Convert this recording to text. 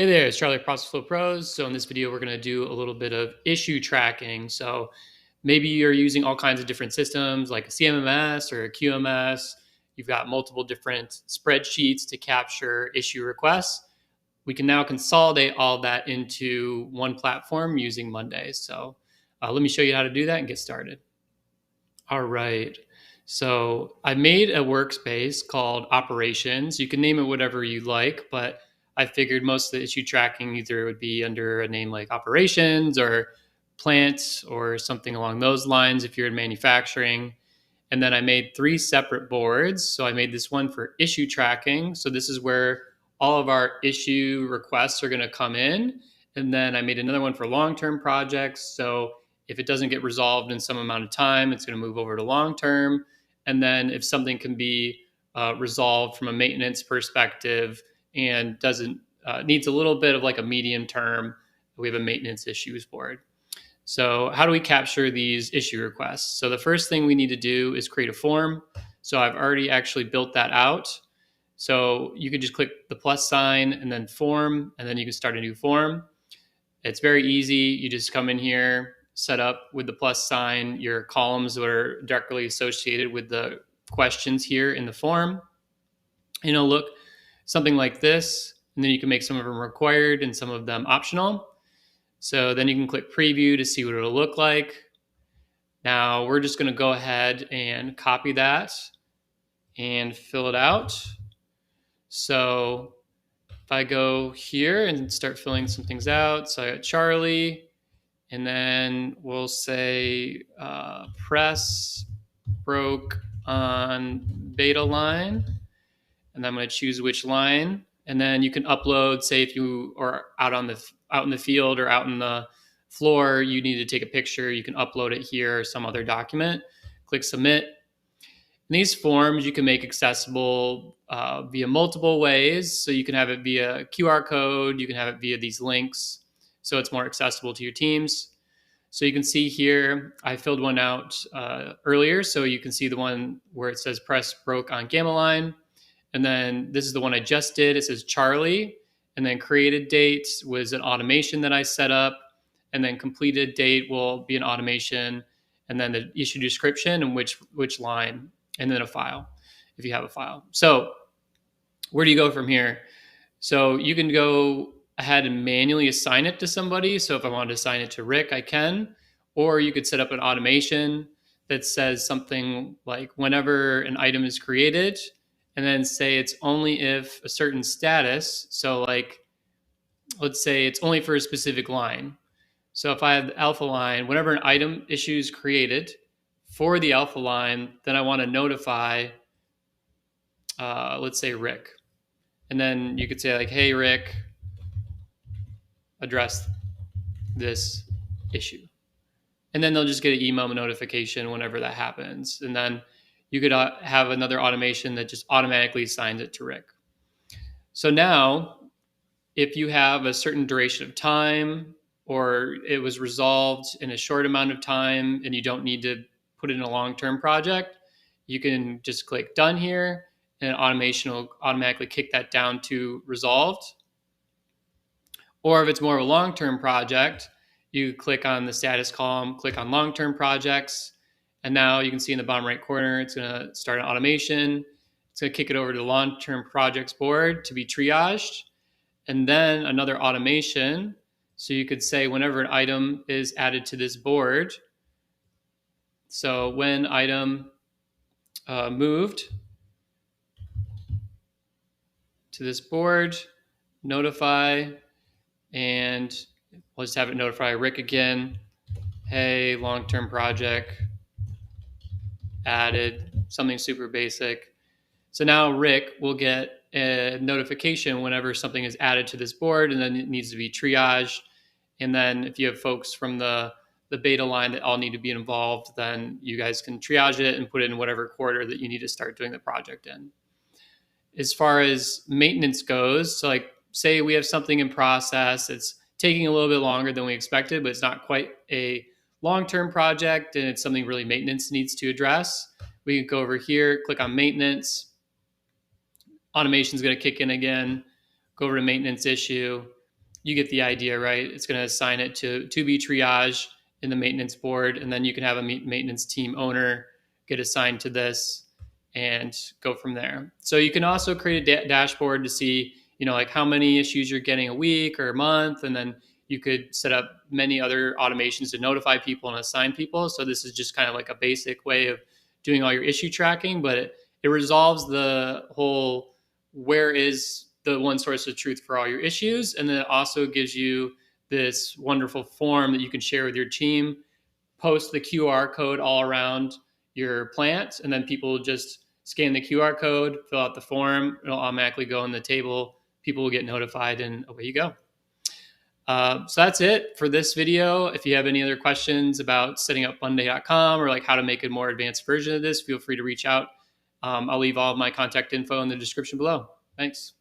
Hey there, it's Charlie at Process Flow Pros. So in this video, we're going to do a little bit of issue tracking. So maybe you're using all kinds of different systems like a CMMS or a QMS. You've got multiple different spreadsheets to capture issue requests. We can now consolidate all that into one platform using Monday. So let me show you how to do that and get started. All right. So I made a workspace called operations. You can name it whatever you like, but I figured most of the issue tracking either would be under a name like operations or plants or something along those lines if you're in manufacturing. And then I made 3 separate boards. So I made this one for issue tracking. So this is where all of our issue requests are going to come in. And then I made another one for long-term projects. So if it doesn't get resolved in some amount of time, it's going to move over to long-term. And then if something can be resolved from a maintenance perspective and doesn't needs a little bit of like a medium term, we have a maintenance issues board. So how do we capture these issue requests? So the first thing we need to do is create a form. So I've already actually built that out. So you can just click the plus sign and then form, and then you can start a new form. It's very easy. You just come in here, set up with the plus sign your columns that are directly associated with the questions here in the form. And it'll look something like this. And then you can make some of them required and some of them optional. So then you can click preview to see what it'll look like. Now we're just going to go ahead and copy that and fill it out. So if I go here and start filling some things out, so I got Charlie, and then we'll say press broke on beta line, and then I'm going to choose which line, and then you can upload. Say if you are out in the field or out in the floor, you need to take a picture. You can upload it here or some other document. Click submit. And these forms you can make accessible via multiple ways. So you can have it via QR code. You can have it via these links, so it's more accessible to your teams. So you can see here, I filled one out earlier. So you can see the one where it says press broke on gamma line. And then this is the one I just did. It says Charlie. And then created date was an automation that I set up. And then completed date will be an automation. And then the issue description and which line. And then a file, if you have a file. So where do you go from here? So you can go ahead and manually assign it to somebody. So if I wanted to assign it to Rick, I can. Or you could set up an automation that says something like whenever an item is created, and then say it's only if a certain status. So like, let's say it's only for a specific line. So if I have the alpha line, whenever an item issue is created for the alpha line, then I want to notify, let's say Rick. And then you could say like, hey, Rick, address this issue. And then they'll just get an email notification whenever that happens. And then you could have another automation that just automatically assigns it to Rick. So now, if you have a certain duration of time or it was resolved in a short amount of time and you don't need to put it in a long-term project, you can just click done here and automation will automatically kick that down to resolved. Or if it's more of a long-term project, you click on the status column, click on long-term projects, and now you can see in the bottom right corner, it's going to start an automation. It's going to kick it over to the long-term projects board to be triaged, and then another automation. So you could say whenever an item is added to this board, so when item moved to this board, notify, and we'll just have it notify Rick again. Hey, long-term project added, something super basic. So now Rick will get a notification whenever something is added to this board, and then it needs to be triaged. And then if you have folks from the beta line that all need to be involved, then you guys can triage it and put it in whatever quarter that you need to start doing the project in. As far as maintenance goes, so like say we have something in process, it's taking a little bit longer than we expected, but it's not quite a long-term project and it's something really maintenance needs to address. We can go over here, click on maintenance. Automation is going to kick in again, go over to maintenance issue, You get the idea, right? It's going to assign it to be triage in the maintenance board, and then you can have a maintenance team owner get assigned to this and go from there. So you can also create a dashboard to see, like how many issues you're getting a week or a month, and then you could set up many other automations to notify people and assign people. So this is just kind of like a basic way of doing all your issue tracking, but it resolves the whole where is the one source of truth for all your issues. And then it also gives you this wonderful form that you can share with your team, post the QR code all around your plant, and then people just scan the QR code, fill out the form, it'll automatically go in the table. People will get notified, and away you go. So that's it for this video. If you have any other questions about setting up Monday.com or like how to make a more advanced version of this, feel free to reach out. I'll leave all of my contact info in the description below. Thanks.